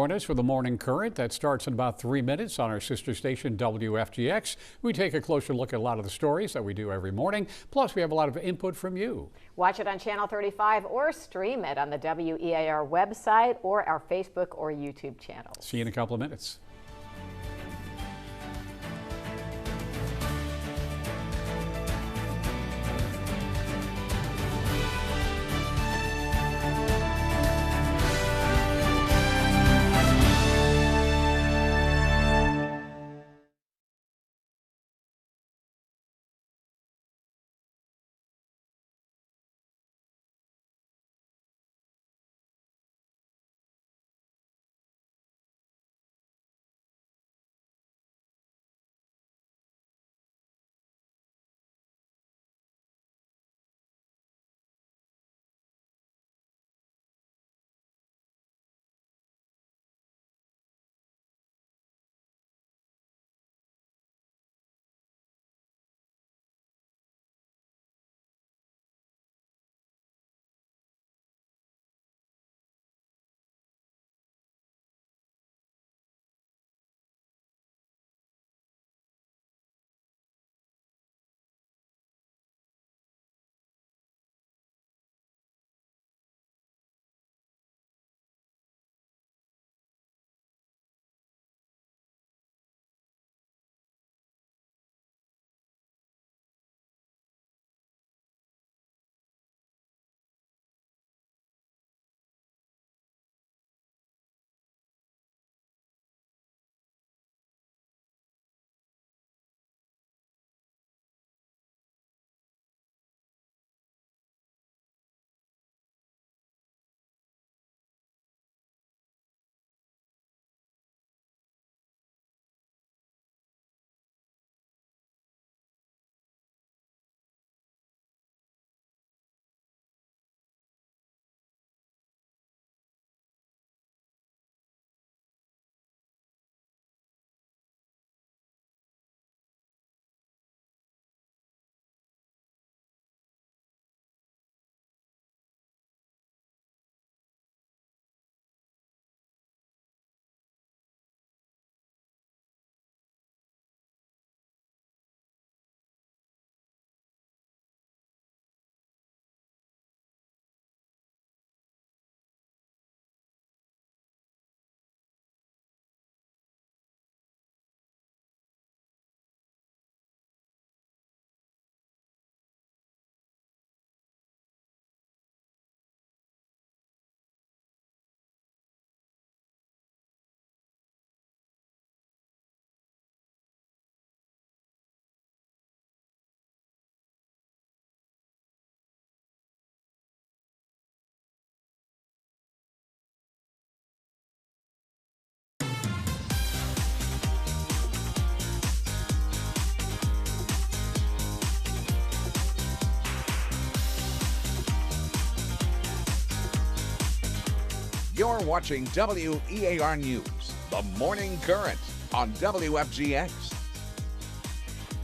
join us for the Morning Current. That starts in about 3 minutes on our sister station, WFGX. We take a closer look at a lot of the stories that we do every morning. Plus, we have a lot of input from you. Watch it on Channel 35 or stream it on the WEAR website or our Facebook or YouTube channels. See you in a couple of minutes. You're watching WEAR News, the Morning Current on WFGX.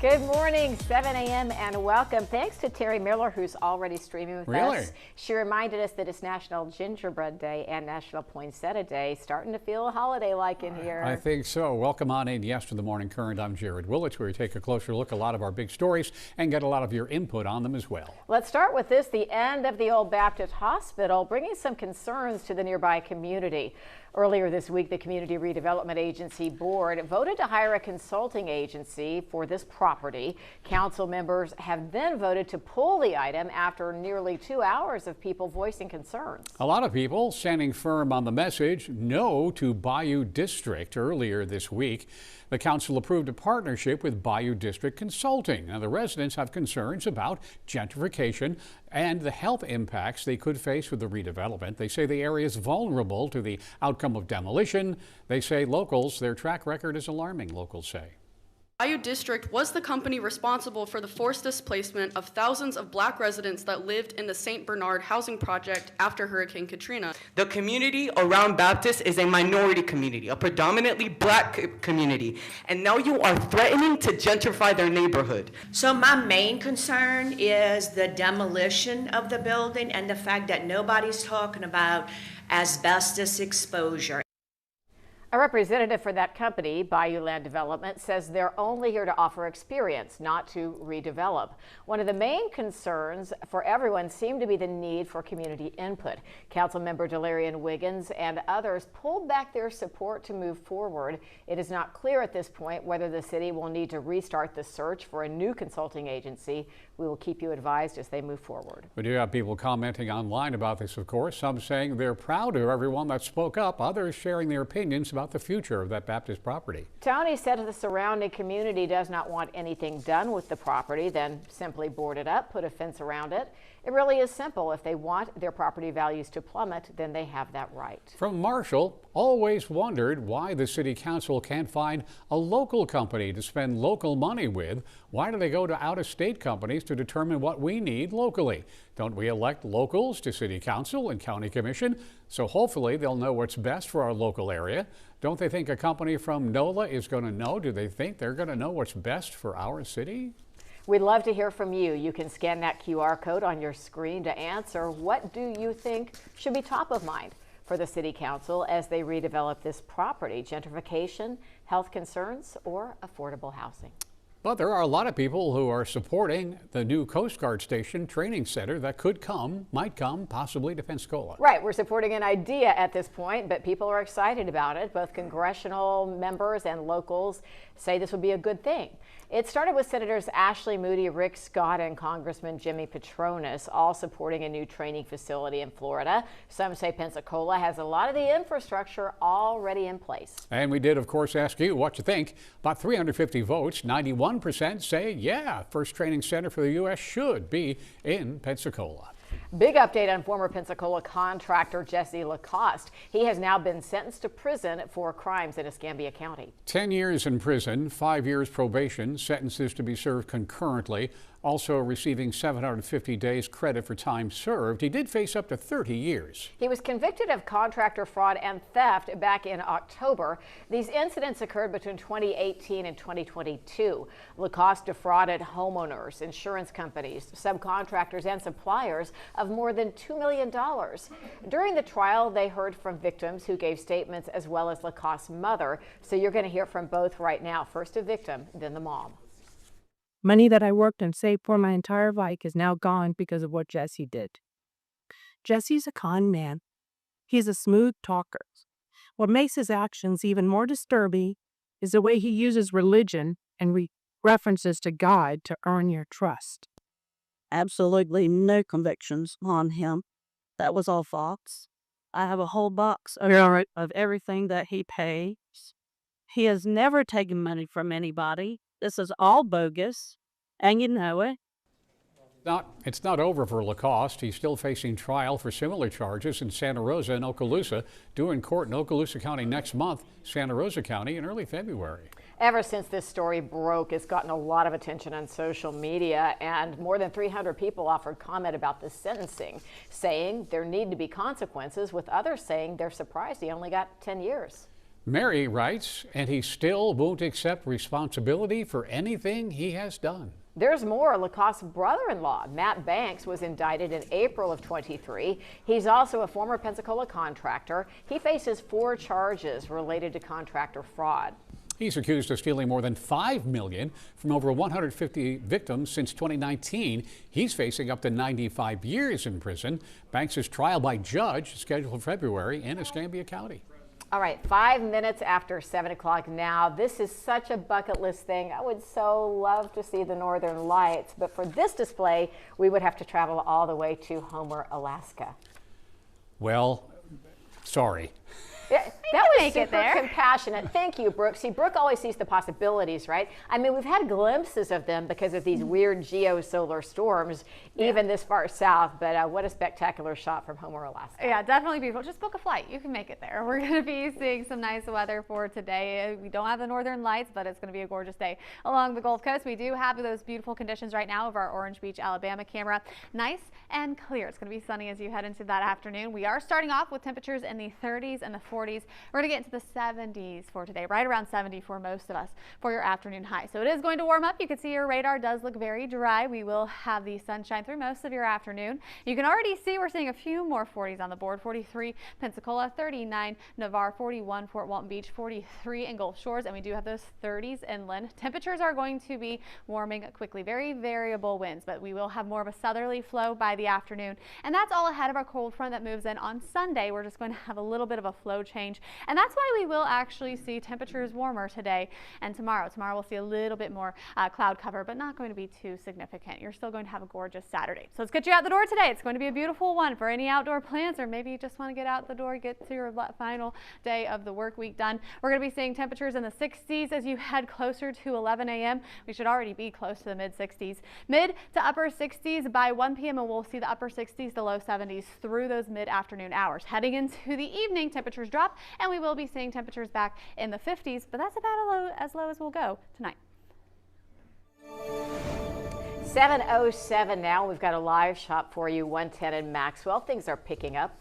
Good morning, 7 a.m. and welcome. Thanks to Terry Miller, who's already streaming with us. She reminded us that it's National Gingerbread Day and National Poinsettia Day. Starting to feel holiday-like in here. I think so. Welcome on in. Yes, to the Morning Current. I'm Jared Willits, where we take a closer look at a lot of our big stories and get a lot of your input on them as well. Let's start with this. The end of the Old Baptist Hospital bringing some concerns to the nearby community. Earlier this week, the Community Redevelopment Agency Board voted to hire a consulting agency for this property. Council members have then voted to pull the item after nearly 2 hours of people voicing concerns. A lot of people standing firm on the message no to Bayou District. Earlier this week, the council approved a partnership with Bayou District Consulting. Now, the residents have concerns about gentrification and the health impacts they could face with the redevelopment. They say the area is vulnerable to the outcome of demolition. They say locals, their track record is alarming, locals say. Bayou District was the company responsible for the forced displacement of thousands of black residents that lived in the St. Bernard housing project after Hurricane Katrina. The community around Baptist is a minority community, a predominantly black community, and now you are threatening to gentrify their neighborhood. So my main concern is the demolition of the building and the fact that nobody's talking about asbestos exposure. A representative for that company, Bayou Land Development, says they're only here to offer experience, not to redevelop. One of the main concerns for everyone seemed to be the need for community input. Councilmember Delarian Wiggins and others pulled back their support to move forward. It is not clear at this point whether the city will need to restart the search for a new consulting agency. We will keep you advised as they move forward. We do have people commenting online about this, of course. Some saying they're proud of everyone that spoke up, others sharing their opinions about the future of that Baptist property. Tony said the surrounding community does not want anything done with the property, then simply board it up, put a fence around it. It really is simple. If they want their property values to plummet, then they have that right. From Marshall, always wondered why the city council can't find a local company to spend local money with. Why do they go to out-of-state companies to determine what we need locally? Don't we elect locals to city council and county commission? So hopefully they'll know what's best for our local area. Don't they think a company from NOLA is going to know? Do they think they're going to know what's best for our city? We'd love to hear from you. You can scan that QR code on your screen to answer. What do you think should be top of mind for the City Council as they redevelop this property? Gentrification, health concerns, or affordable housing? But there are a lot of people who are supporting the new Coast Guard Station training center that might come possibly to Pensacola. Right, we're supporting an idea at this point, but people are excited about it. Both congressional members and locals say this would be a good thing. It started with Senators Ashley Moody, Rick Scott, and Congressman Jimmy Patronis, all supporting a new training facility in Florida. Some say Pensacola has a lot of the infrastructure already in place. And we did, of course, ask you what you think. About 350 votes, 91% say, yeah, first training center for the U.S. should be in Pensacola. Big update on former Pensacola contractor Jesse Lacoste. He has now been sentenced to prison for crimes in Escambia County. 10 years in prison, 5 years probation, sentences to be served concurrently, also receiving 750 days credit for time served. He did face up to 30 years. He was convicted of contractor fraud and theft back in October. These incidents occurred between 2018 and 2022. Lacoste defrauded homeowners, insurance companies, subcontractors, and suppliers of more than $2 million. During the trial, they heard from victims who gave statements as well as Lacoste's mother. So you're going to hear from both right now. First a victim, then the mom. Money that I worked and saved for my entire life is now gone because of what Jesse did. Jesse's a con man. He's a smooth talker. What makes his actions even more disturbing is the way he uses religion and references to God to earn your trust. Absolutely no convictions on him. That was all false. I have a whole box of everything that he pays. He has never taken money from anybody. This is all bogus, and you know it. It's not over for Lacoste. He's still facing trial for similar charges in Santa Rosa and Okaloosa, due in court in Okaloosa County next month, Santa Rosa County in early February. Ever since this story broke, it's gotten a lot of attention on social media, and more than 300 people offered comment about the sentencing, saying there need to be consequences, with others saying they're surprised he only got 10 years. Mary writes, and he still won't accept responsibility for anything he has done. There's more. Lacoste's brother-in-law, Matt Banks, was indicted in April of 23. He's also a former Pensacola contractor. He faces 4 charges related to contractor fraud. He's accused of stealing more than $5 million from over 150 victims since 2019. He's facing up to 95 years in prison. Banks' trial by judge is scheduled for February in Escambia County. All right, 5 minutes after 7 o'clock now. This is such a bucket list thing. I would so love to see the Northern Lights, but for this display, we would have to travel all the way to Homer, Alaska. Well, sorry. Yeah, that was super compassionate. Thank you, Brooke. See, Brooke always sees the possibilities, right? I mean, we've had glimpses of them because of these weird geosolar storms, even this far south. But what a spectacular shot from Homer, Alaska. Yeah, definitely beautiful. Just book a flight. You can make it there. We're going to be seeing some nice weather for today. We don't have the northern lights, but it's going to be a gorgeous day along the Gulf Coast. We do have those beautiful conditions right now of our Orange Beach, Alabama camera. Nice and clear. It's going to be sunny as you head into that afternoon. We are starting off with temperatures in the 30s and the 40s. We're going to get get into the 70s for today, right around 70 for most of us for your afternoon high. So it is going to warm up. You can see your radar does look very dry. We will have the sunshine through most of your afternoon. You can already see we're seeing a few more 40s on the board. 43 Pensacola, 39 Navarre, 41 Fort Walton Beach, 43 in Gulf Shores, and we do have those 30s inland. Temperatures are going to be warming quickly. Very variable winds, but we will have more of a southerly flow by the afternoon, and that's all ahead of our cold front that moves in on Sunday. We're just going to have a little bit of a flow change, and that's why we will actually see temperatures warmer today and tomorrow. Tomorrow we'll see a little bit more cloud cover, but not going to be too significant. You're still going to have a gorgeous Saturday. So let's get you out the door today. It's going to be a beautiful one for any outdoor plans, or maybe you just want to get out the door, get to your final day of the work week done. We're going to be seeing temperatures in the 60s as you head closer to 11 a.m. We should already be close to the mid 60s, mid to upper 60s by 1 p.m. and we'll see the upper 60s to low 70s through those mid-afternoon hours. Heading into the evening, temperatures drop and we will be seeing temperatures back in the 50s, but that's about as low as we'll go tonight. 7:07 now. We've got a live shot for you, 110 in Maxwell. Things are picking up,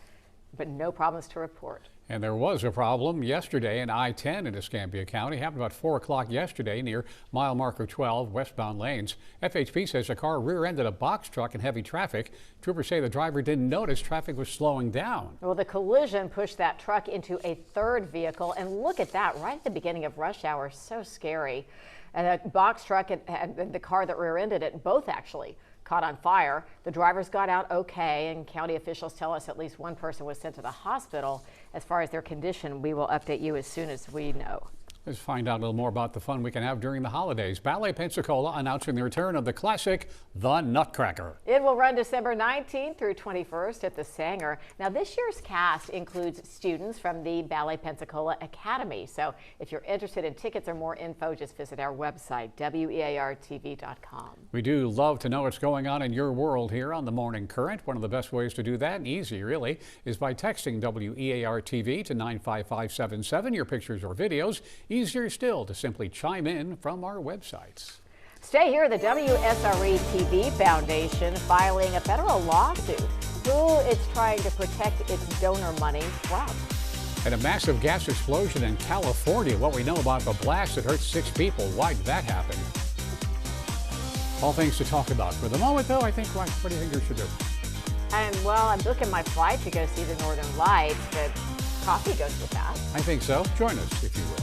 but no problems to report. And there was a problem yesterday in I-10 in Escambia County. Happened about 4 o'clock yesterday near mile marker 12 westbound lanes. FHP says a car rear-ended a box truck in heavy traffic. Troopers say the driver didn't notice traffic was slowing down. Well, the collision pushed that truck into a third vehicle, and look at that right at the beginning of rush hour. So scary. And the box truck and the car that rear-ended it both actually caught on fire. The drivers got out okay, and county officials tell us at least one person was sent to the hospital. As far as their condition, we will update you as soon as we know. Let's find out a little more about the fun we can have during the holidays. Ballet Pensacola announcing the return of the classic, The Nutcracker. It will run December 19th through 21st at the Sanger. Now, this year's cast includes students from the Ballet Pensacola Academy. So if you're interested in tickets or more info, just visit our website, weartv.com. We do love to know what's going on in your world here on The Morning Current. One of the best ways to do that, and easy really, is by texting WEAR-TV to 95577, your pictures or videos. Easier still to simply chime in from our websites. Stay here. The WSRE TV Foundation filing a federal lawsuit. Who it's trying to protect its donor money from. And a massive gas explosion in California. What we know about the blast that hurt 6 people. Why did that happen? All things to talk about. For the moment, though, I think, what do you think you should do? And well, I'm booking my flight to go see the Northern Lights, but coffee goes with that. I think so. Join us if you will.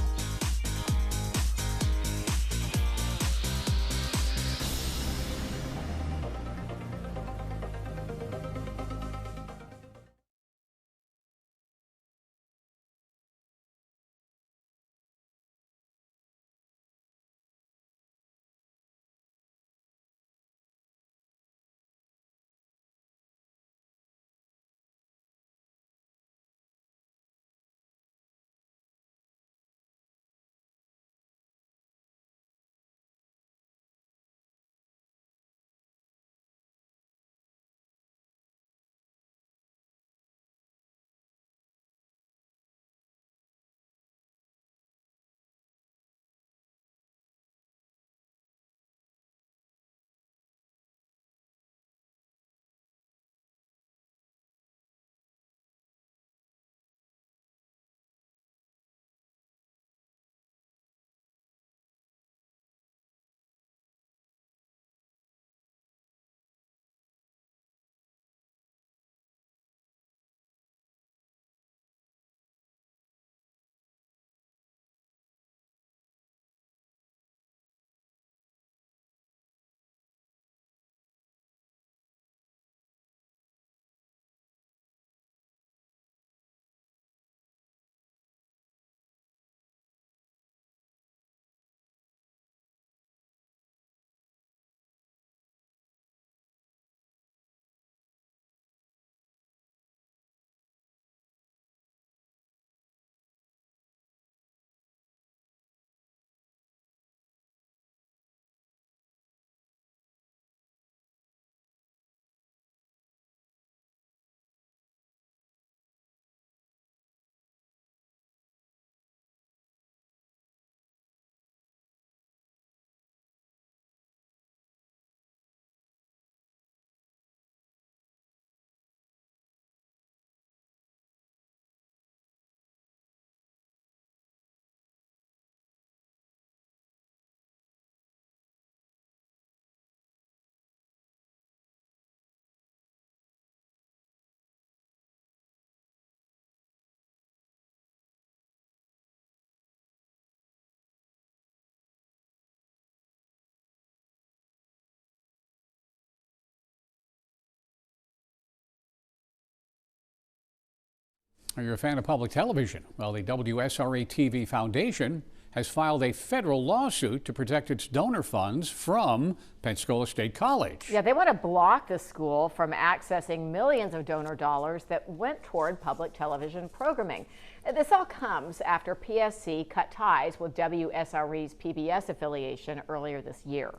Are you a fan of public television? Well, the WSRA TV Foundation has filed a federal lawsuit to protect its donor funds from Pensacola State College. Yeah, they want to block the school from accessing millions of donor dollars that went toward public television programming. This all comes after PSC cut ties with WSRE's PBS affiliation earlier this year.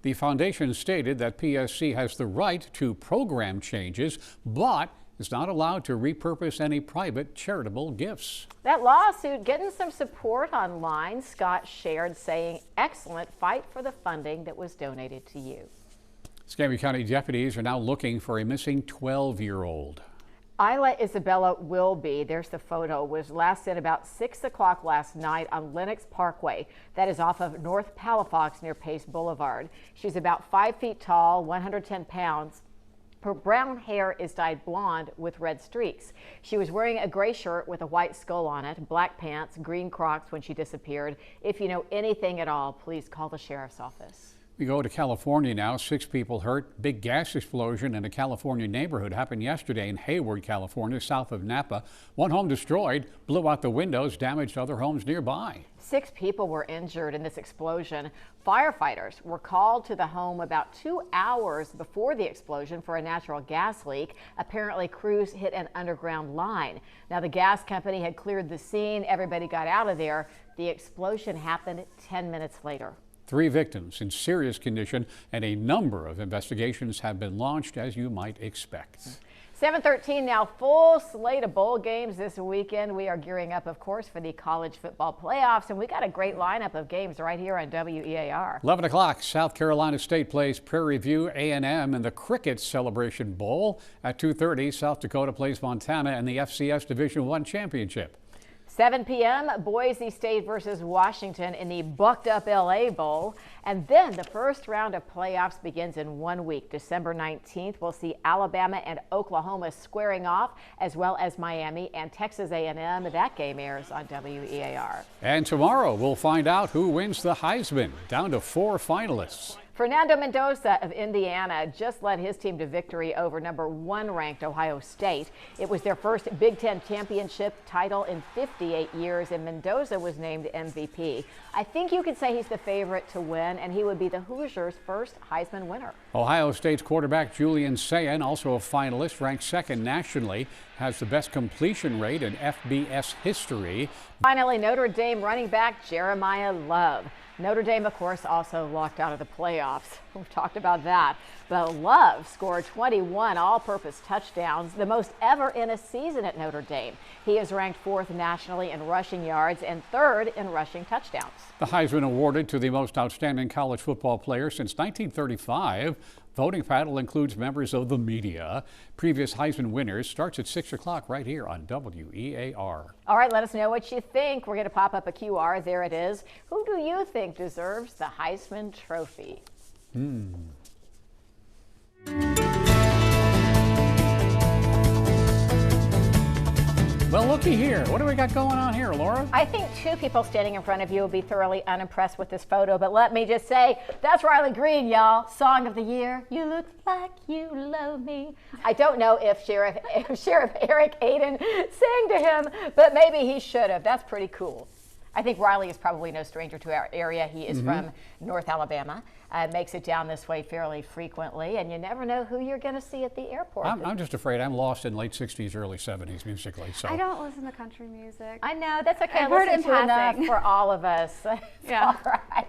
The foundation stated that PSC has the right to program changes, but is not allowed to repurpose any private charitable gifts. That lawsuit getting some support online. Scott shared saying, "Excellent fight for the funding that was donated to you." Escambia County deputies are now looking for a missing 12-year-old. Isla Isabella Wilby, there's the photo, was last seen about 6 o'clock last night on Lenox Parkway. That is off of North Palafox near Pace Boulevard. She's about 5 feet tall, 110 pounds. Her brown hair is dyed blonde with red streaks. She was wearing a gray shirt with a white skull on it, black pants, green Crocs when she disappeared. If you know anything at all, please call the sheriff's office. We go to California now. 6 people hurt. Big gas explosion in a California neighborhood happened yesterday in Hayward, California, south of Napa. One home destroyed, blew out the windows, damaged other homes nearby. 6 people were injured in this explosion. Firefighters were called to the home about 2 hours before the explosion for a natural gas leak. Apparently, crews hit an underground line. Now, the gas company had cleared the scene. Everybody got out of there. The explosion happened 10 minutes later. 3 victims in serious condition, and a number of investigations have been launched, as you might expect. 7:13 now, full slate of bowl games this weekend. We are gearing up, of course, for the college football playoffs, and we got a great lineup of games right here on WEAR. 11 o'clock, South Carolina State plays Prairie View A&M in the Cricket Celebration Bowl. At 2:30, South Dakota plays Montana in the FCS Division I Championship. 7 p.m., Boise State versus Washington in the Bucked Up LA Bowl. And then the first round of playoffs begins in 1 week. December 19th, we'll see Alabama and Oklahoma squaring off, as well as Miami and Texas A&M. That game airs on WEAR. And tomorrow, we'll find out who wins the Heisman, down to 4 finalists. Fernando Mendoza of Indiana just led his team to victory over number 1 ranked Ohio State. It was their first Big Ten championship title in 58 years, and Mendoza was named MVP. I think you could say he's the favorite to win, and he would be the Hoosiers' first Heisman winner. Ohio State's quarterback Julian Sayin, also a finalist, ranked 2nd nationally, has the best completion rate in FBS history. Finally, Notre Dame running back Jeremiah Love. Notre Dame, of course, also locked out of the playoffs. We've talked about that. But Love scored 21 all-purpose touchdowns, the most ever in a season at Notre Dame. He is ranked 4th nationally in rushing yards and 3rd in rushing touchdowns. The Heisman awarded to the most outstanding college football player since 1935. Voting panel includes members of the media. Previous Heisman winners starts at 6 o'clock right here on WEAR. All right, let us know what you think. We're going to pop up a QR. There it is. Who do you think deserves the Heisman Trophy? Well, looky here. What do we got going on here, Laura? I think 2 people standing in front of you will be thoroughly unimpressed with this photo, but let me just say, that's Riley Green, y'all. Song of the year. You look like you love me. I don't know if Sheriff Eric Aiden sang to him, but maybe he should have. That's pretty cool. I think Riley is probably no stranger to our area. He is from North Alabama, makes it down this way fairly frequently, and you never know who you're going to see at the airport. I'm just afraid I'm lost in late 60s, early 70s musically. So I don't listen to country music. I know, that's okay. I've heard it in Listen to enough passing. for all of us. Yeah. All right.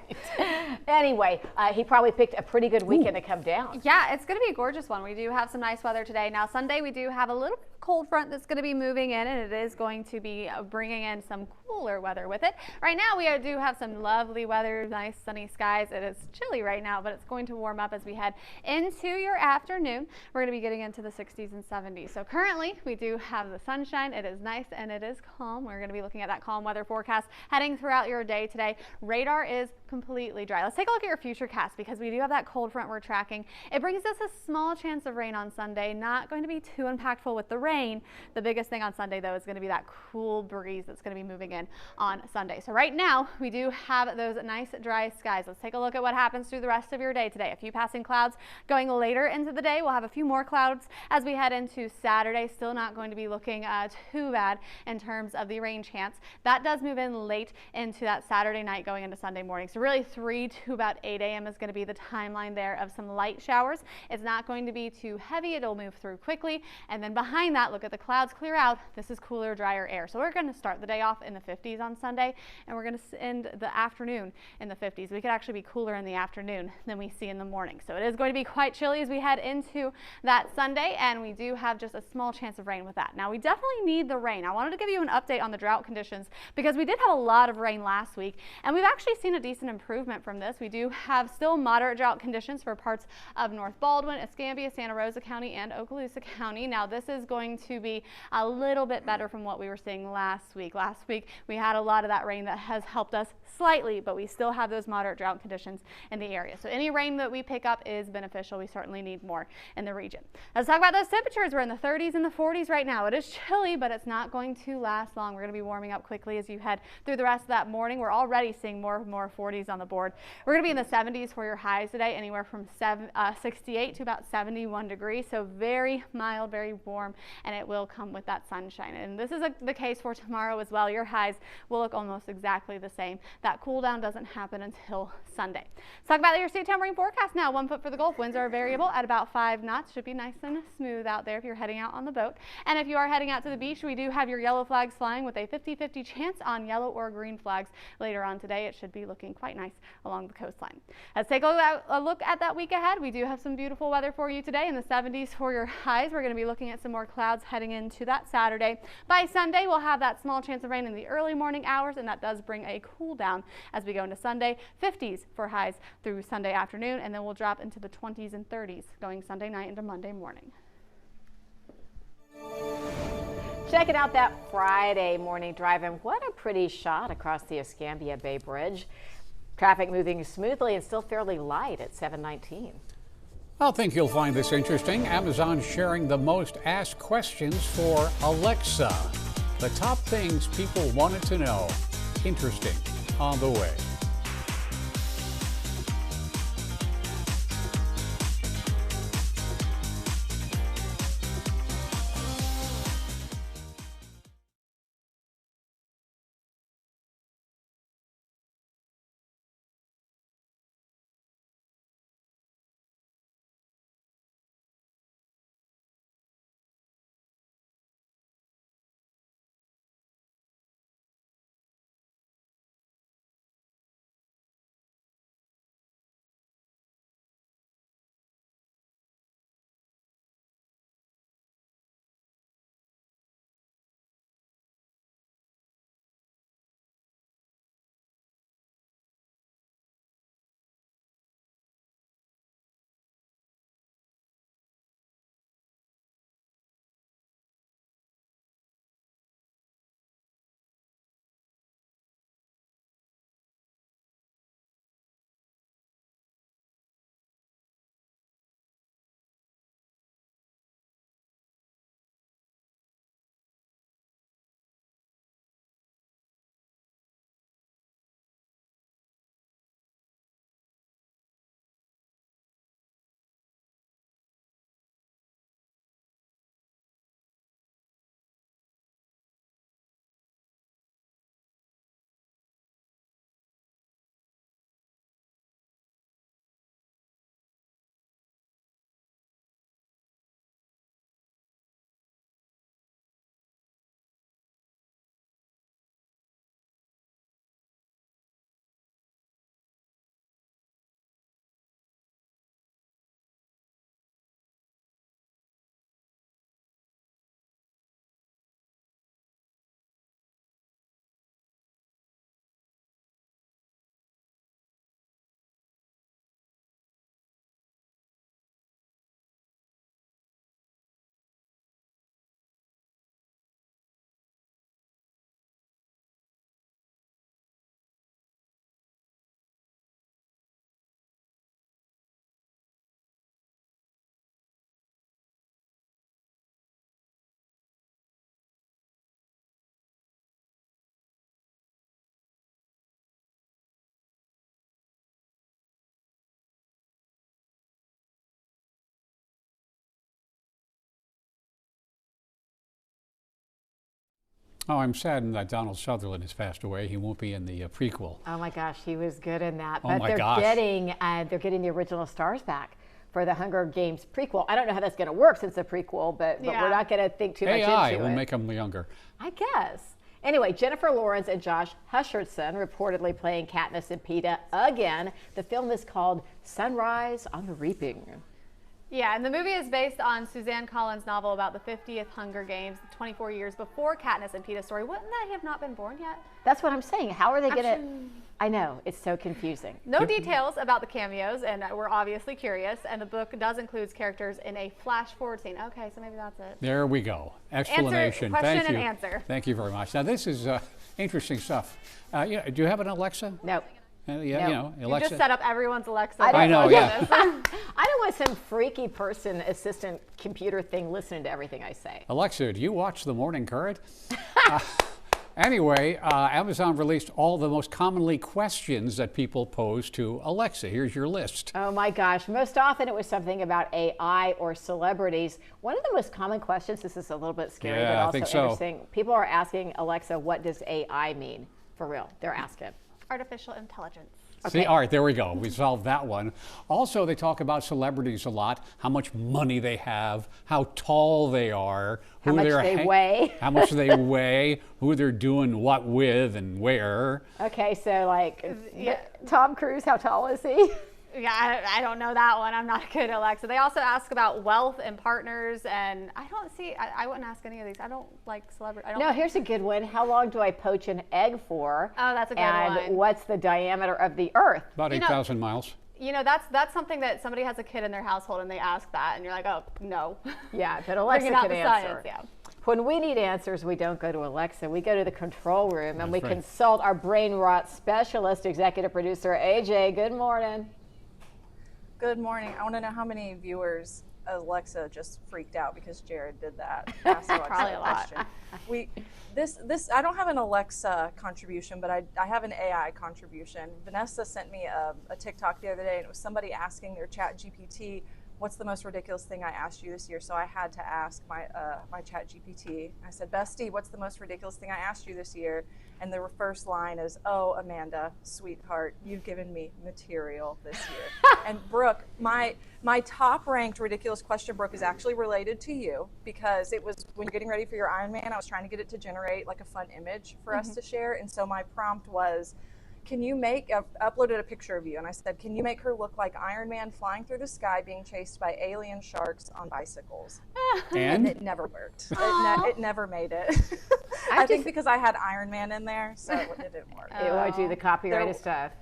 Anyway, he probably picked a pretty good weekend to come down. Yeah, it's going to be a gorgeous one. We do have some nice weather today. Now, Sunday, we do have a little bit of cold front that's going to be moving in, and it is going to be bringing in some cooler weather with it. Right now, we do have some lovely weather, nice sunny skies. It is chilly right now, but it's going to warm up as we head into your afternoon. We're going to be getting into the 60s and 70s. So currently, we do have the sunshine. It is nice and it is calm. We're going to be looking at that calm weather forecast heading throughout your day today. Radar is completely dry. Let's take a look at your futurecast because we do have that cold front we're tracking. It brings us a small chance of rain on Sunday. Not going to be too impactful with the rain. The biggest thing on Sunday though is going to be that cool breeze that's going to be moving in on Sunday. So right now we do have those nice dry skies. Let's take a look at what happens through the rest of your day today. A few passing clouds going later into the day. We'll have a few more clouds as we head into Saturday. Still not going to be looking too bad in terms of the rain chance. That does move in late into that Saturday night going into Sunday morning. So really 3 to about 8 a.m. is going to be the timeline there of some light showers. It's not going to be too heavy. It'll move through quickly. And then behind that, look at the clouds clear out. This is cooler, drier air. So we're going to start the day off in the 50s on Sunday, and we're going to end the afternoon in the 50s. We could actually be cooler in the afternoon than we see in the morning. So it is going to be quite chilly as we head into that Sunday, and we do have just a small chance of rain with that. Now we definitely need the rain. I wanted to give you an update on the drought conditions because we did have a lot of rain last week, and we've actually seen a decent improvement from this. We do have still moderate drought conditions for parts of North Baldwin, Escambia, Santa Rosa County, and Okaloosa County. Now this is going to be a little bit better from what we were seeing last week. Last week we had a lot of that rain that has helped us slightly, but we still have those moderate drought conditions in the area. So any rain that we pick up is beneficial. We certainly need more in the region. Let's talk about those temperatures. We're in the 30s and the 40s right now. It is chilly, but it's not going to last long. We're going to be warming up quickly as you head through the rest of that morning. We're already seeing more 40s on the board. We're going to be in the 70s for your highs today, anywhere from 68 to about 71 degrees. So very mild, very warm, and it will come with that sunshine. And this is the case for tomorrow as well. Your highs will look almost exactly the same. That cool down doesn't happen until Sunday. Let's talk about your Statetown rain forecast now. 1 foot for the Gulf. Winds are variable at about 5 knots. Should be nice and smooth out there if you're heading out on the boat. And if you are heading out to the beach, we do have your yellow flags flying with a 50-50 chance on yellow or green flags later on today. It should be looking quite nice along the coastline. Let's take a look at that week ahead. We do have some beautiful weather for you today in the 70s for your highs. We're going to be looking at some more clouds heading into that Saturday. By Sunday, we'll have that small chance of rain in the early morning hours, and that does bring a cool down as we go into Sunday. 50s for highs through Sunday afternoon, and then we'll drop into the 20s and 30s going Sunday night into Monday morning. Checking out that Friday morning drive, and what a pretty shot across the Escambia Bay Bridge. Traffic moving smoothly and still fairly light at 719. I think you'll find this interesting. Amazon sharing the most asked questions for Alexa. The top things people wanted to know. Interesting on the way. Oh, I'm saddened that Donald Sutherland has passed away. He won't be in the prequel. Oh my gosh, he was good in that. Oh But my they're gosh. getting the original stars back for the Hunger Games prequel. I don't know how that's going to work since it's a prequel, but we're not going to think too much AI into will it. make him younger. I guess. Anyway, Jennifer Lawrence and Josh Hutcherson reportedly playing Katniss and Peeta again. The film is called Sunrise on the Reaping. Yeah, and the movie is based on Suzanne Collins' novel about the 50th Hunger Games, 24 years before Katniss and Peeta's story. Wouldn't that have not been born yet? That's what I'm saying. How are they going to... I know, it's so confusing. No details about the cameos, and we're obviously curious, and the book does include characters in a flash-forward scene. Okay, so maybe that's it. There we go. Explanation. Question Thank you. and answer. Thank you very much. Now, this is interesting stuff. Do you have an Alexa? No. Yeah, No. you know, You Alexa. just set up everyone's Alexa. I know, yeah. I don't want some freaky person assistant computer thing listening to everything I say. Alexa, do you watch The Morning Current? Anyway, Amazon released all the most commonly questions that people pose to Alexa. Here's your list. Oh my gosh, most often it was something about AI or celebrities. One of the most common questions, this is a little bit scary, Yeah, but I also think so. interesting. People are asking Alexa, what does AI mean? For real, they're asking. Artificial intelligence. Okay. See, all right, there we go. We solved that one. Also, they talk about celebrities a lot, how much money they have, how tall they are, How much they weigh. how much they weigh, who they're doing what with and where. Okay, so like Tom Cruise, how tall is he? Yeah, I don't know that one. I'm not good at Alexa. They also ask about wealth and partners, and I wouldn't ask any of these. I don't like celebrity. No, here's a good one. How long do I poach an egg for? Oh, that's a good and one. what's the diameter of the Earth? About 8,000 miles. You know, that's something that somebody has a kid in their household and they ask that, and you're like, oh, no. Yeah, but Alexa Bringing out can the answer. science, yeah. When we need answers, we don't go to Alexa. We go to the control room and we right. consult our brain rot specialist, executive producer AJ. Good morning. Good morning. I want to know how many viewers Alexa just freaked out because Jared did that. Asked Alexa Probably a lot. This I don't have an Alexa contribution, but I have an AI contribution. Vanessa sent me a TikTok the other day, and it was somebody asking their Chat GPT, what's the most ridiculous thing I asked you this year? So I had to ask my Chat GPT. I said, Bestie, what's the most ridiculous thing I asked you this year? And the first line is, oh, Amanda, sweetheart, you've given me material this year. And Brooke, my top ranked ridiculous question, Brooke, is actually related to you, because it was when you're getting ready for your Ironman, I was trying to get it to generate like a fun image for us to share. And so my prompt was, can you uploaded a picture of you, and I said, can you make her look like Iron Man flying through the sky being chased by alien sharks on bicycles? And it never worked. It never made it. I think because I had Iron Man in there, so it didn't work. It would do the copyrighted stuff.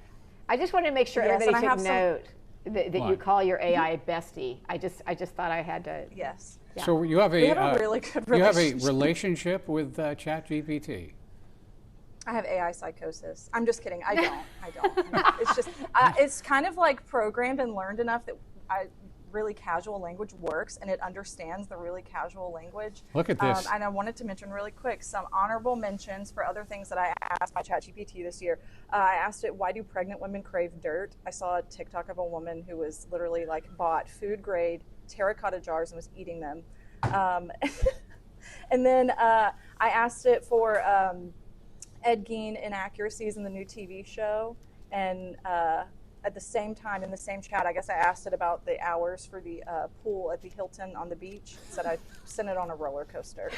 I just wanted to make sure Yes, everybody and I took have note that you call your AI bestie. I just thought I had to. Yes. Yeah. So you have We have a really good you have a relationship. relationship with ChatGPT. I have AI psychosis. I'm just kidding. I don't. It's just, it's kind of like programmed and learned enough that really casual language works, and it understands the really casual language. Look at this. And I wanted to mention really quick some honorable mentions for other things that I asked my ChatGPT this year. I asked it, why do pregnant women crave dirt? I saw a TikTok of a woman who was literally like bought food grade terracotta jars and was eating them. And then I asked it for Ed Gein inaccuracies in the new TV show, and at the same time, in the same chat, I guess I asked it about the hours for the pool at the Hilton on the beach. It said I sent it on a roller coaster.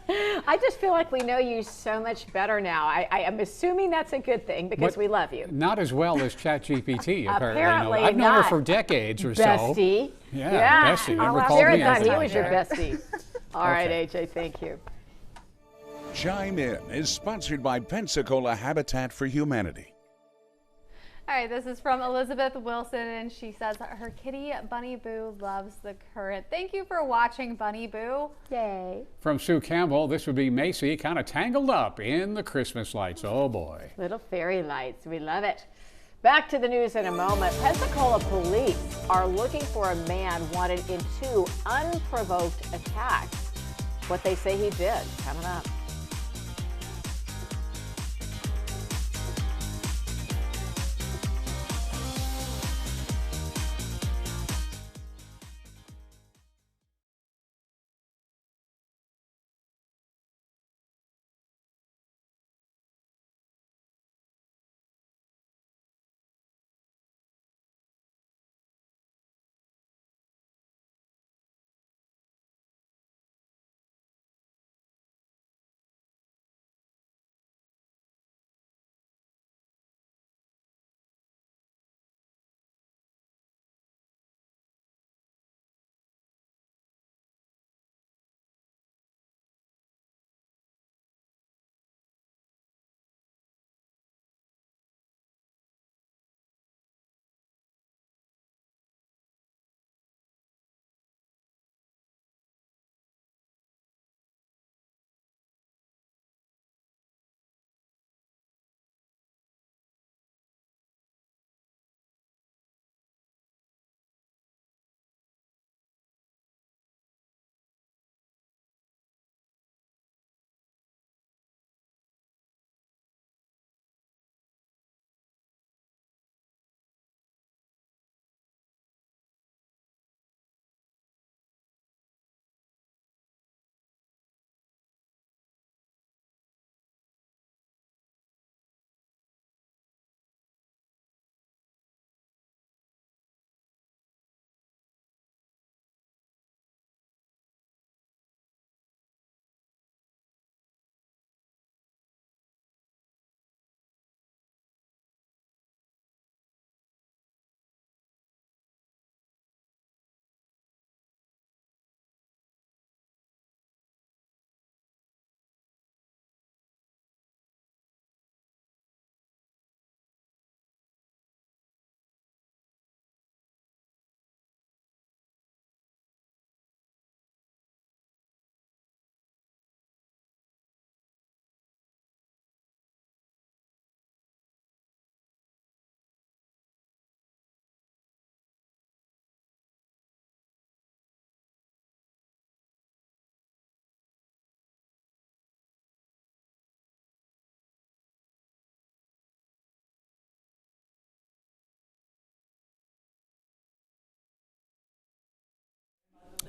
I just feel like we know you so much better now. I am assuming that's a good thing because we love you. Not as well as ChatGPT, apparently. Apparently I've known her not. for decades or so. Bestie. Yeah, bestie. You never called Jared me thought he anything was like your that. bestie. All right, AJ, thank you. Chime In is sponsored by Pensacola Habitat for Humanity. All right, this is from Elizabeth Wilson, and she says her kitty Bunny Boo loves the current. Thank you for watching, Bunny Boo. Yay. From Sue Campbell, this would be Macy, kind of tangled up in the Christmas lights. Oh boy. Little fairy lights. We love it. Back to the news in a moment. Pensacola police are looking for a man wanted in 2 unprovoked attacks. What they say he did. Coming up.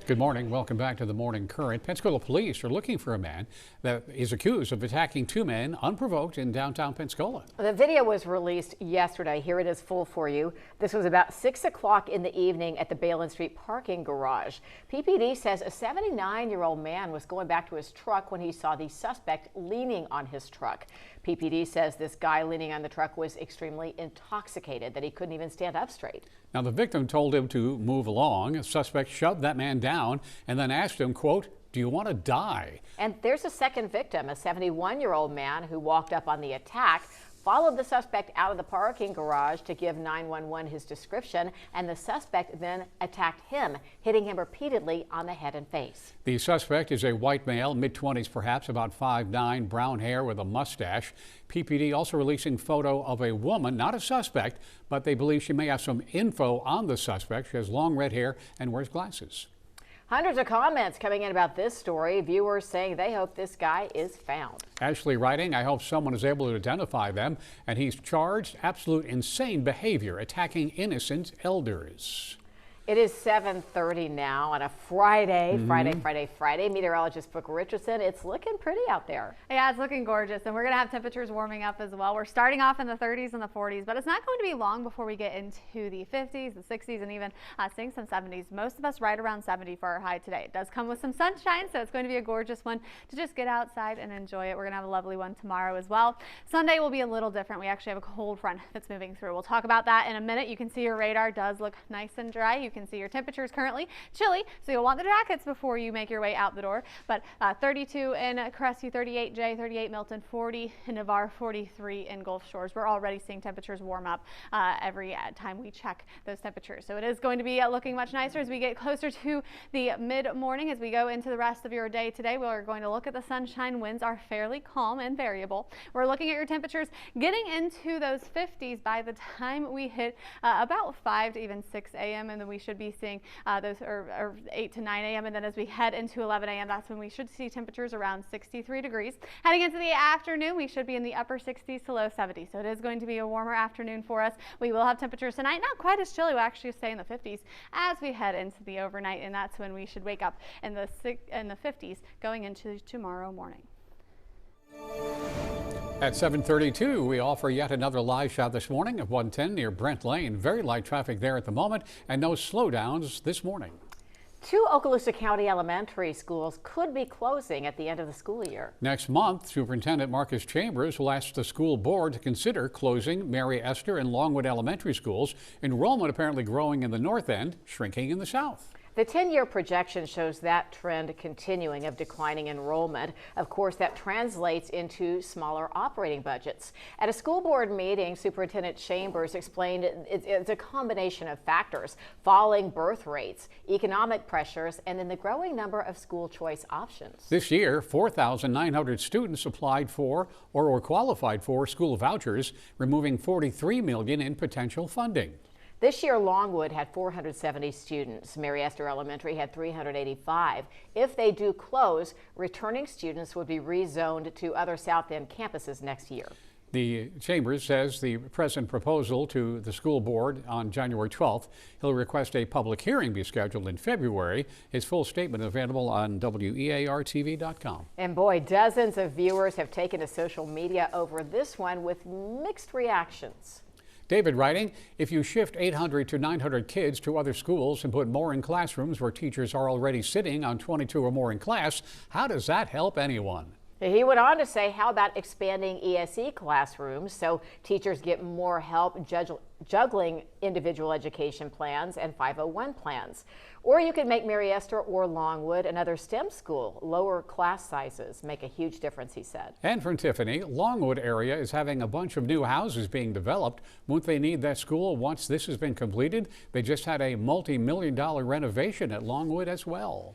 Good morning. Welcome back to the Morning Current. Pensacola police are looking for a man that is accused of attacking two men unprovoked in downtown Pensacola. The video was released yesterday. Here it is full for you. This was about 6 o'clock in the evening at the Balin Street parking garage. PPD says a 79-year-old man was going back to his truck when he saw the suspect leaning on his truck. PPD says this guy leaning on the truck was extremely intoxicated, that he couldn't even stand up straight. Now, the victim told him to move along. The suspect shoved that man down and then asked him, quote, "Do you want to die?" And there's a second victim, a 71-year-old man who walked up on the attack, followed the suspect out of the parking garage to give 911 his description, and the suspect then attacked him, hitting him repeatedly on the head and face. The suspect is a white male, mid-20s perhaps, about 5'9", brown hair with a mustache. PPD also releasing photo of a woman, not a suspect, but they believe she may have some info on the suspect. She has long red hair and wears glasses. Hundreds of comments coming in about this story. Viewers saying they hope this guy is found. Ashley writing, "I hope someone is able to identify them," and he's charged absolute insane behavior, attacking innocent elders. It is 7:30 now on a Friday. Friday. Meteorologist Brooke Richardson. It's looking pretty out there. Yeah, it's looking gorgeous, and we're going to have temperatures warming up as well. We're starting off in the 30s and the 40s, but it's not going to be long before we get into the 50s, the 60s, and even seeing some 70s. Most of us right around 70 for our high today. It does come with some sunshine, so it's going to be a gorgeous one to just get outside and enjoy it. We're going to have a lovely one tomorrow as well. Sunday will be a little different. We actually have a cold front that's moving through. We'll talk about that in a minute. You can see your radar does look nice and dry. You can see your temperatures currently chilly, so you'll want the jackets before you make your way out the door. But 32 in Crestview, 38 Jay, 38 Milton, 40 in Navarre, 43 in Gulf Shores. We're already seeing temperatures warm up every time we check those temperatures. So it is going to be looking much nicer as we get closer to the mid-morning. As we go into the rest of your day today, we're going to look at the sunshine. Winds are fairly calm and variable. We're looking at your temperatures getting into those 50s by the time we hit about 5 to even 6 a.m. and then we should be seeing those are 8 to 9 a.m. and then as we head into 11 a.m. that's when we should see temperatures around 63 degrees. Heading into the afternoon, we should be in the upper 60s to low 70s. So it is going to be a warmer afternoon for us. We will have temperatures tonight, not quite as chilly. We'll actually stay in the 50s as we head into the overnight, and that's when we should wake up in the 50s going into tomorrow morning. At 7:32, we offer yet another live shot this morning of 110 near Brent Lane. Very light traffic there at the moment and no slowdowns this morning. 2 Okaloosa County elementary schools could be closing at the end of the school year. Next month, Superintendent Marcus Chambers will ask the school board to consider closing Mary Esther and Longwood elementary schools. Enrollment apparently growing in the north end, shrinking in the south. The 10-year projection shows that trend continuing of declining enrollment. Of course, that translates into smaller operating budgets. At a school board meeting, Superintendent Chambers explained it's a combination of factors: falling birth rates, economic pressures, and then the growing number of school choice options. This year, 4,900 students applied for or were qualified for school vouchers, removing $43 million in potential funding. This year, Longwood had 470 students. Mary Esther Elementary had 385. If they do close, returning students would be rezoned to other South End campuses next year. The Chambers says the present proposal to the school board on January 12th. He'll request a public hearing be scheduled in February. His full statement available on WEARTV.com. And boy, dozens of viewers have taken to social media over this one with mixed reactions. David writing, "If you shift 800 to 900 kids to other schools and put more in classrooms where teachers are already sitting on 22 or more in class, how does that help anyone?" He went on to say, how about expanding ESE classrooms so teachers get more help juggling individual education plans and 501 plans? Or you could make Mary Esther or Longwood another STEM school. Lower class sizes make a huge difference, he said. And from Tiffany, Longwood area is having a bunch of new houses being developed. Won't they need that school once this has been completed? They just had a multi-million-dollar renovation at Longwood as well.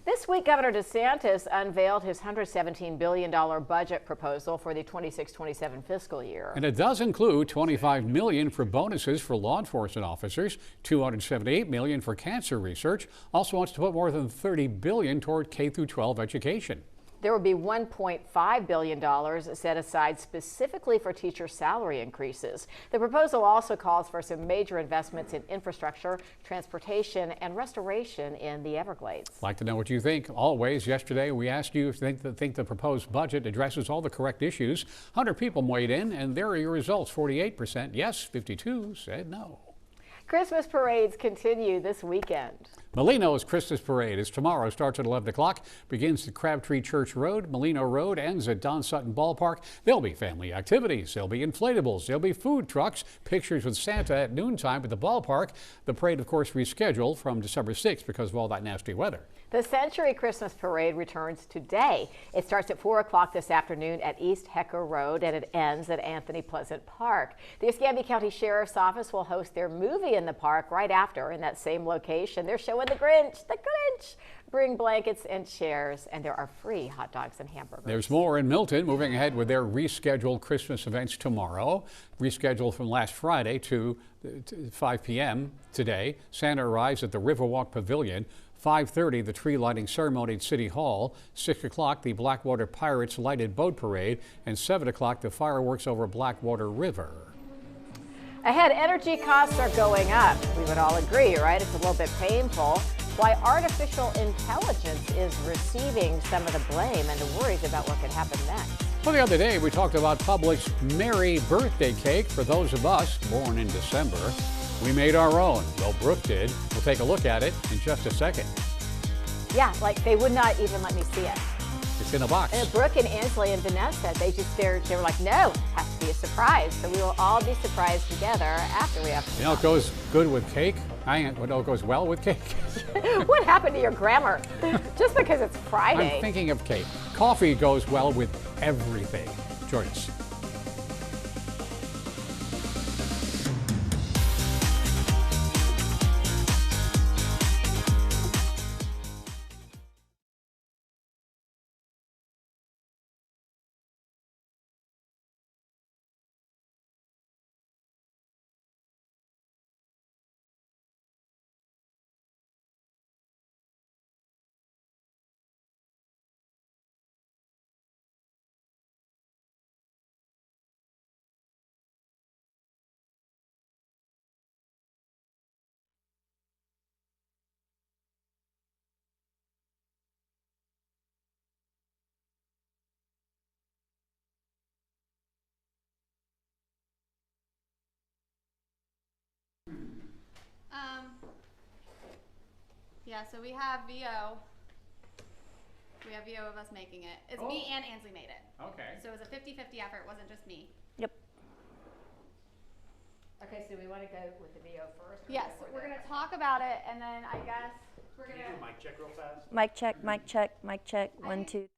This week, Governor DeSantis unveiled his $117 billion budget proposal for the 26-27 fiscal year. And it does include $25 million for bonuses for law enforcement officers, $278 million for cancer research. Also wants to put more than $30 billion toward K-12 education. There will be $1.5 billion set aside specifically for teacher salary increases. The proposal also calls for some major investments in infrastructure, transportation, and restoration in the Everglades. Like to know what you think. Always, yesterday we asked you if you think the proposed budget addresses all the correct issues. 100 people weighed in, and there are your results. 48% yes, 52 said no. Christmas parades continue this weekend. Molino's Christmas Parade is tomorrow. Starts at 11 o'clock, begins at Crabtree Church Road. Molino Road ends at Don Sutton Ballpark. There'll be family activities. There'll be inflatables. There'll be food trucks, pictures with Santa at noontime at the ballpark. The parade, of course, rescheduled from December 6th because of all that nasty weather. The Century Christmas Parade returns today. It starts at 4 o'clock this afternoon at East Hecker Road and it ends at Anthony Pleasant Park. The Escambia County Sheriff's Office will host their movie in the park right after in that same location. They're showing The Grinch. The Grinch! Bring blankets and chairs, and there are free hot dogs and hamburgers. There's more in Milton, moving ahead with their rescheduled Christmas events tomorrow. Rescheduled from last Friday to 5 p.m. today. Santa arrives at the Riverwalk Pavilion. 5:30, the tree lighting ceremony at City Hall. 6 o'clock, the Blackwater Pirates lighted boat parade. And 7 o'clock, the fireworks over Blackwater River. Ahead, energy costs are going up. We would all agree, right? It's a little bit painful. Why artificial intelligence is receiving some of the blame and the worries about what could happen next. Well, the other day, we talked about Publix Merry Birthday Cake for those of us born in December. We made our own. Well, Brooke did. We'll take a look at it in just a second. Yeah, like they would not even let me see it. It's in a box. And Brooke and Ansley and Vanessa, they were like, no, it has to be a surprise. So we will all be surprised together after we have. You know, it goes good with cake. It goes well with cake. What happened to your grammar? Just because it's Friday. I'm thinking of cake. Coffee goes well with everything. Join us. Yeah, so we have VO. We have VO of us making it. It's me and Ansley made it. Okay. So it was a 50-50 effort. It wasn't just me. Yep. Okay, so we want to go with the VO first? Yes, we're going to talk about it, and then I guess we're going to... Can you do mic check real fast? Mic check, mic check, mic check. 1, 2,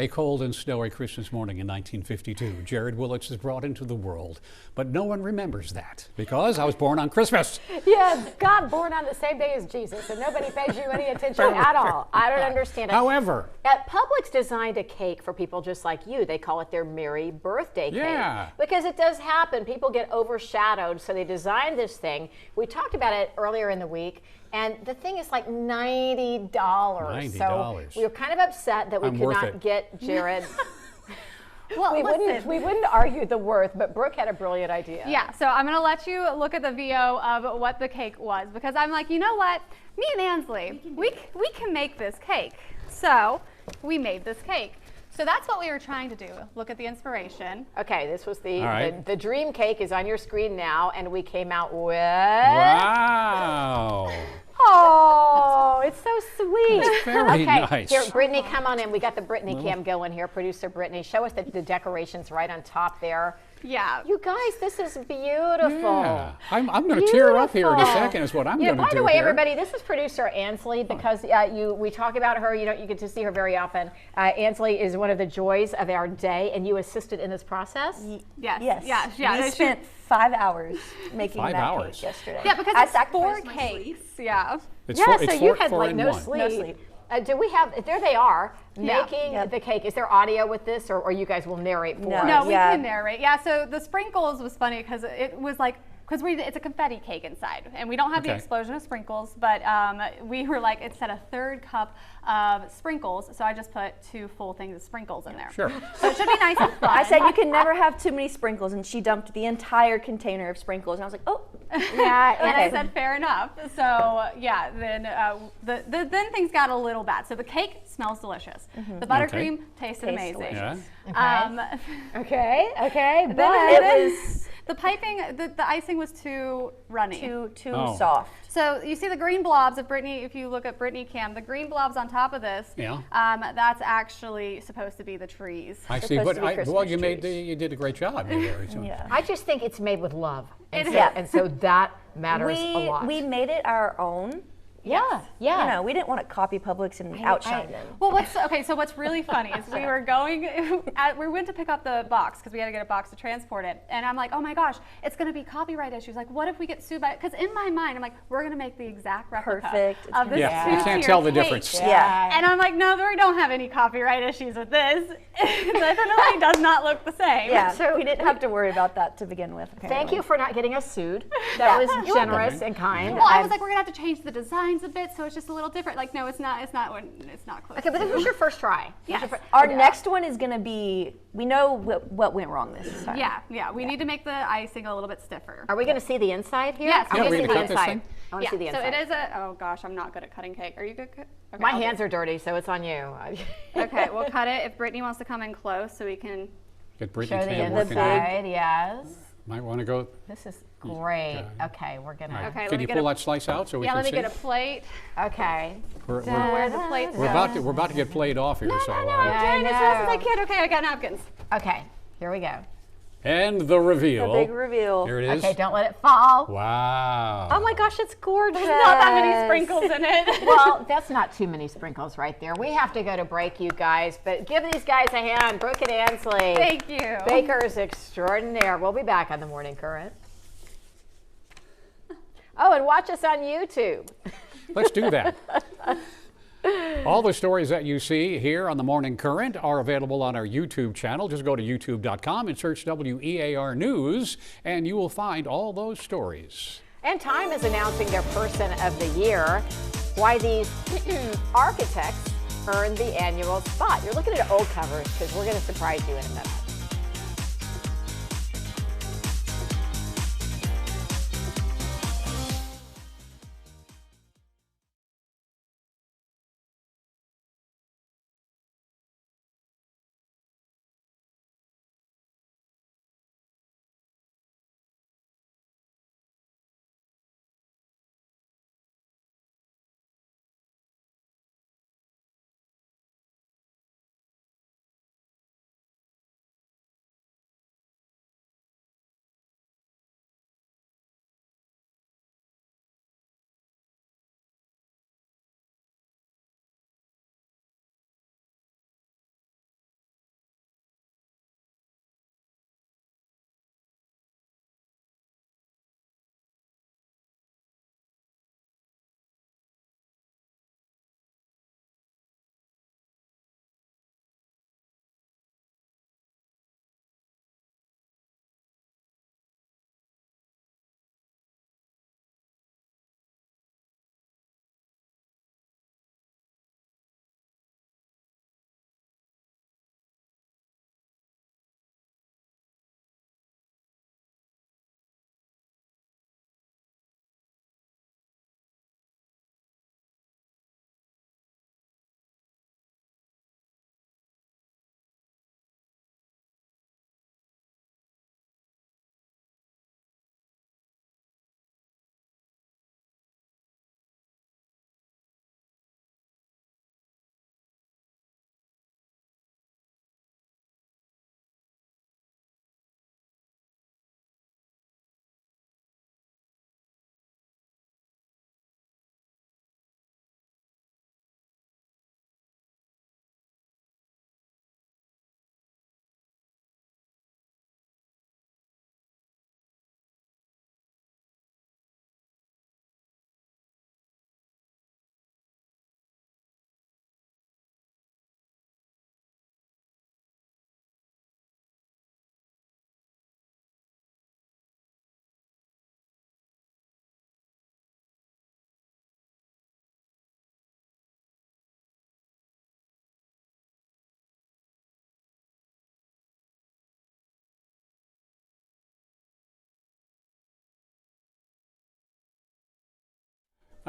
A cold and snowy Christmas morning in 1952, Jared Willits is brought into the world. But no one remembers that because I was born on Christmas. Yeah, God born on the same day as Jesus, and nobody pays you any attention at all. I don't understand it. However, Publix designed a cake for people just like you. They call it their merry birthday cake. Yeah. Because it does happen. People get overshadowed, so they designed this thing. We talked about it earlier in the week, and the thing is like $90. $90. So we were kind of upset that we could not get Jared. Well, we wouldn't argue the worth, but Brooke had a brilliant idea. Yeah, so I'm gonna let you look at the VO of what the cake was, because I'm like, you know what? Me and Ansley, we can make this cake. So we made this cake. So that's what we were trying to do. Look at the inspiration. Okay, this was right. the dream cake is on your screen now, and we came out with. wow. Oh, it's so sweet. It's very nice. Here, Brittany, come on in. We got the Brittany cam going here. Producer Brittany, show us the decorations right on top there. Yeah. You guys, this is beautiful. Yeah. I'm going to tear up here in a second is what I'm going to do. By the way, here. everybody, this is producer Ansley because we talk about her. You get to see her very often. Ansley is one of the joys of our day, and you assisted in this process? Yes. Yes. Yeah. We spent 5 hours making 5 that hours. cake yesterday. Yeah, because I it's 4 cakes. Yeah. It's Yeah, four, so it's you four, had four like in no one. sleep. No sleep. Do we have, there they are, Yeah. making the cake. Is there audio with this, or you guys will narrate for us? No, we Yeah. can narrate. Yeah, so the sprinkles was funny because it was like, because it's a confetti cake inside, and we don't have the explosion of sprinkles, but we were like, it said a 1/3 cup of sprinkles, so I just put 2 full things of sprinkles in there. Sure. So it should be nice and fun. I said you can never have too many sprinkles, and she dumped the entire container of sprinkles, and I was like, oh. Yeah, And I said, fair enough. So yeah, then then things got a little bad. So the cake smells delicious. The buttercream tasted amazing. Yeah. Okay, Then but It was the piping, the icing was too runny. too Oh. soft. So you see the green blobs of Brittany, if you look at Brittany Cam, the green blobs on top of this, Yeah. That's actually supposed to be the trees. I see, supposed but to be well, Christmas you trees. did a great job. There, so. Yeah. I just think it's made with love. And It so, is. and so that matters a lot. We made it our own. yeah. You know, we didn't want to copy Publix and outshine them. Well, so what's really funny is we were going, we went to pick up the box because we had to get a box to transport it, and I'm like, oh my gosh, it's going to be copyright issues. Like, what if we get sued by it? Because in my mind, I'm like, we're going to make the exact replica Perfect. It's of this Yeah, you can't two-tier tell the cake. difference. Yeah. And I'm like, no, we don't have any copyright issues with this. It definitely does not look the same. Yeah, So we didn't have to worry about that to begin with. Thank apparently. you for not getting us sued. That was generous and kind. Well, I was like, we're gonna have to change the designs a bit, so it's just a little different. Like, no, it's not close. Okay, but this was your first try. Yes. Our next one is going to be, we know what went wrong this time. Yeah. We need to make the icing a little bit stiffer. Are we going to see the inside here? Yes. I Yeah, want we to see can the cut this inside. thing? I want to see the inside. So it is oh gosh, I'm not good at cutting cake. Are you good? Okay, My I'll do hands are dirty, so it's on you. it. Okay, we'll cut it. If Brittany wants to come in close so we can. Get Brittany Show the Cam working. inside, yes. Might want to go. This is great. Okay, we're going to. Okay, let Can me you get pull a, that slice out so we yeah, can let me see? get a plate. Okay. We're Where the plates we're go. about to get played off here. No, so, I'm I trying as fast as I know. can. Okay, I got napkins. Okay, here we go. and the reveal. The big reveal. Here it is. Okay, don't let it fall. Wow. Oh my gosh, it's gorgeous. There's not that many sprinkles in it. Well, that's not too many sprinkles right there. We have to go to break, you guys, but give these guys a hand. Brooke and Ansley. Thank you. Bakers extraordinaire. We'll be back on the Morning Current. Oh, and watch us on YouTube. Let's do that. All the stories that you see here on the Morning Current are available on our YouTube channel. Just go to youtube.com and search WEAR News, and you will find all those stories. And Time is announcing their Person of the Year. Why these architects earned the annual spot. You're looking at old covers because we're going to surprise you in a minute.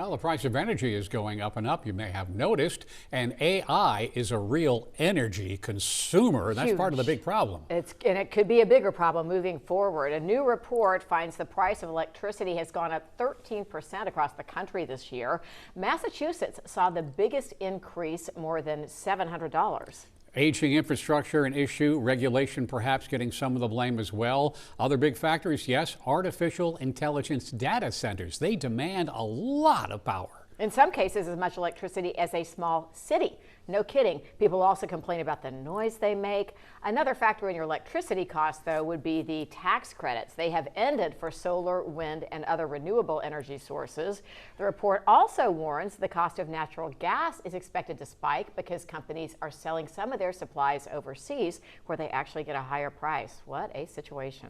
Well, the price of energy is going up and up, you may have noticed, and AI is a real energy consumer. That's part of the big problem. And it could be a bigger problem moving forward. A new report finds the price of electricity has gone up 13% across the country this year. Massachusetts saw the biggest increase, more than $700. Aging infrastructure an issue, regulation perhaps getting some of the blame as well. Other big factors, yes, artificial intelligence data centers. They demand a lot of power. In some cases, as much electricity as a small city. No kidding. People also complain about the noise they make. Another factor in your electricity costs, though, would be the tax credits. They have ended for solar, wind, and other renewable energy sources. The report also warns the cost of natural gas is expected to spike because companies are selling some of their supplies overseas where they actually get a higher price. What a situation.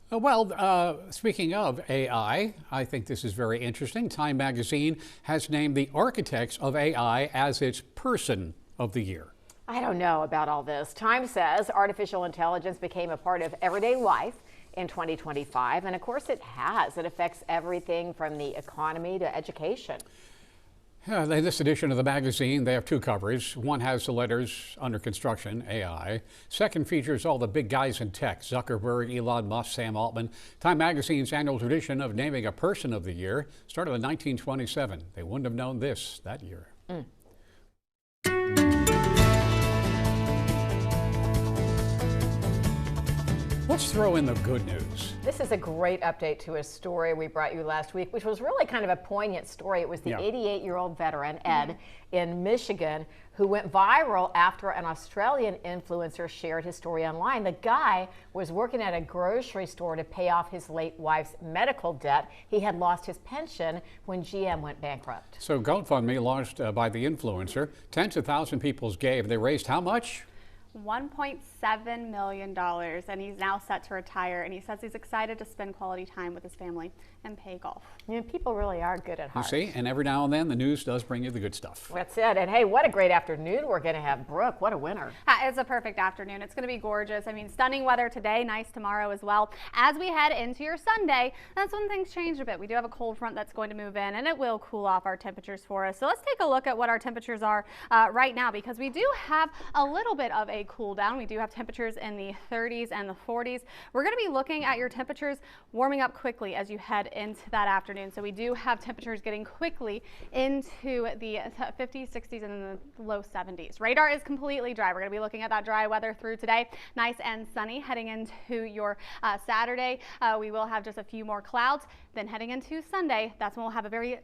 Well, speaking of AI, I think this is very interesting. Time magazine has named the architects of AI as its Person of the Year. I don't know about all this. Time says artificial intelligence became a part of everyday life in 2025, and of course it has. It affects everything from the economy to education. In this edition of the magazine, they have two covers. One has the letters under construction, AI. Second features all the big guys in tech, Zuckerberg, Elon Musk, Sam Altman. Time magazine's annual tradition of naming a Person of the Year started in 1927. They wouldn't have known this that year. Let's throw in the good news. This is a great update to a story we brought you last week, which was really kind of a poignant story. It was the 88-year-old veteran, Ed, in Michigan, who went viral after an Australian influencer shared his story online. The guy was working at a grocery store to pay off his late wife's medical debt. He had lost his pension when GM went bankrupt. So GoFundMe, launched by the influencer, tens of thousands of people gave. They raised how much? $1.7 million, and he's now set to retire, and he says he's excited to spend quality time with his family and play golf. You know, people really are good at heart. You see, and every now and then the news does bring you the good stuff. That's it. And hey, what a great afternoon we're going to have. Brooke, what a winner. It's a perfect afternoon. It's going to be gorgeous. I mean, stunning weather today, nice tomorrow as well. As we head into your Sunday, that's when things change a bit. We do have a cold front that's going to move in, and it will cool off our temperatures for us. So let's take a look at what our temperatures are right now, because we do have a little bit of a cool down. We do have temperatures in the 30s and the 40s. We're going to be looking at your temperatures warming up quickly as you head into that afternoon. So we do have temperatures getting quickly into the 50s, 60s, and the low 70s. Radar is completely dry. We're going to be looking at that dry weather through today. Nice and sunny heading into your Saturday. We will have just a few more clouds. Then heading into Sunday, that's when we'll have a very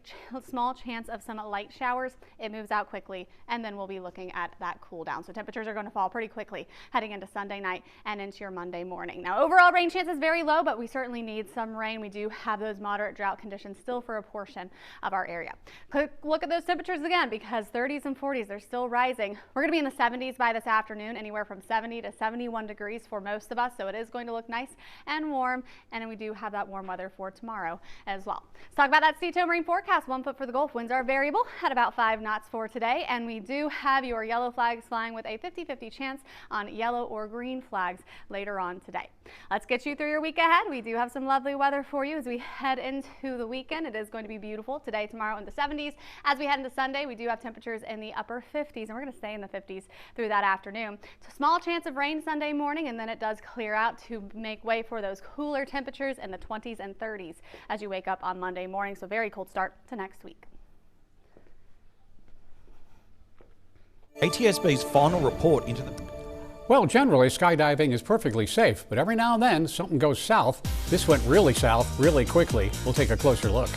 small chance of some light showers. It moves out quickly, and then we'll be looking at that cool down. So temperatures are going to fall pretty quickly heading into Sunday night and into your Monday morning. Now, overall rain chance is very low, but we certainly need some rain. We do have those moderate drought conditions still for a portion of our area. Quick look at those temperatures again, because 30s and 40s, they're still rising. We're going to be in the 70s by this afternoon, anywhere from 70 to 71 degrees for most of us. So it is going to look nice and warm. And then we do have that warm weather for tomorrow as well. Let's talk about that Sea-Tow Marine forecast. 1 foot for the Gulf. Winds are variable at about 5 knots for today. And we do have your yellow flags flying with a 50-50 chance on yellow or green flags later on today. Let's get you through your week ahead. We do have some lovely weather for you as we head into the weekend. It is going to be beautiful today, tomorrow in the 70s. As we head into Sunday, we do have temperatures in the upper 50s, and we're going to stay in the 50s through that afternoon. So small chance of rain Sunday morning, and then it does clear out to make way for those cooler temperatures in the 20s and 30s as you wake up on Monday morning. So very cold start to next week. ATSB's final report into the... Well, generally, skydiving is perfectly safe, but every now and then something goes south. This went really south really quickly. We'll take a closer look.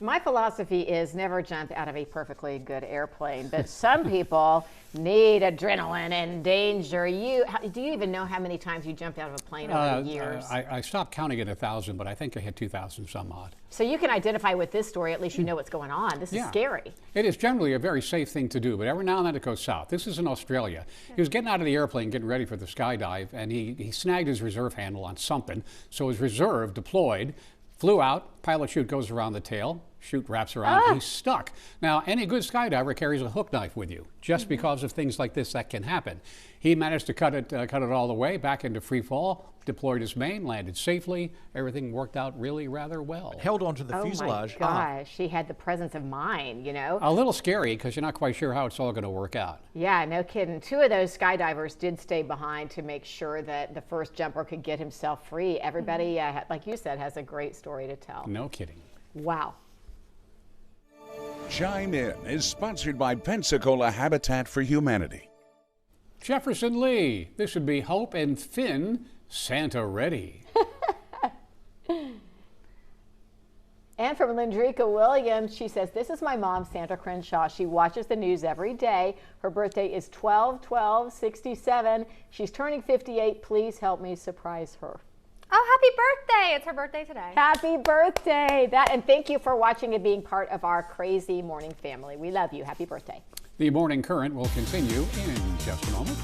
My philosophy is never jump out of a perfectly good airplane, but some people need adrenaline and danger. Do you even know how many times you jumped out of a plane over the years? I stopped counting at 1,000, but I think I hit 2,000 some odd. So you can identify with this story. At least you know what's going on. This is scary. It is generally a very safe thing to do, but every now and then it goes south. This is in Australia. He was getting out of the airplane, getting ready for the skydive, and he snagged his reserve handle on something. So his reserve deployed, flew out, pilot chute goes around the tail, chute wraps around, he's stuck. Now, any good skydiver carries a hook knife with you, just because of things like this that can happen. He managed to cut it all the way back into free fall, deployed his main, landed safely. Everything worked out really rather well. Held onto the fuselage. Oh my gosh, he had the presence of mind, you know. A little scary because you're not quite sure how it's all going to work out. Yeah, no kidding. 2 of those skydivers did stay behind to make sure that the first jumper could get himself free. Everybody, like you said, has a great story to tell. No kidding. Wow. Chime In is sponsored by Pensacola Habitat for Humanity. Jefferson Lee, this would be Hope and Finn, Santa ready. And from Lindrika Williams, she says, this is my mom, Sandra Crenshaw. She watches the news every day. Her birthday is 12/12/67. She's turning 58. Please help me surprise her. Oh, happy birthday. It's her birthday today. Happy birthday. And thank you for watching and being part of our crazy morning family. We love you. Happy birthday. The morning current will continue in just a moment.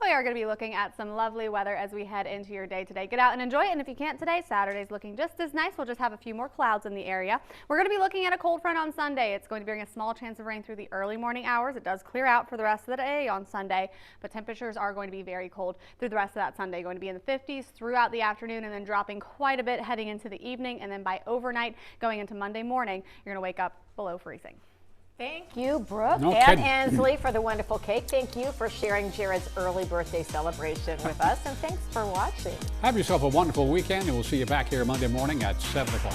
We are going to be looking at some lovely weather as we head into your day today. Get out and enjoy it. And if you can't today, Saturday's looking just as nice. We'll just have a few more clouds in the area. We're going to be looking at a cold front on Sunday. It's going to bring a small chance of rain through the early morning hours. It does clear out for the rest of the day on Sunday, but temperatures are going to be very cold through the rest of that Sunday. Going to be in the 50s throughout the afternoon and then dropping quite a bit heading into the evening. And then by overnight going into Monday morning, you're going to wake up below freezing. Thank you, Brooke No and kidding. Ansley, for the wonderful cake. Thank you for sharing Jared's early birthday celebration with us, and thanks for watching. Have yourself a wonderful weekend, and we'll see you back here Monday morning at 7 o'clock.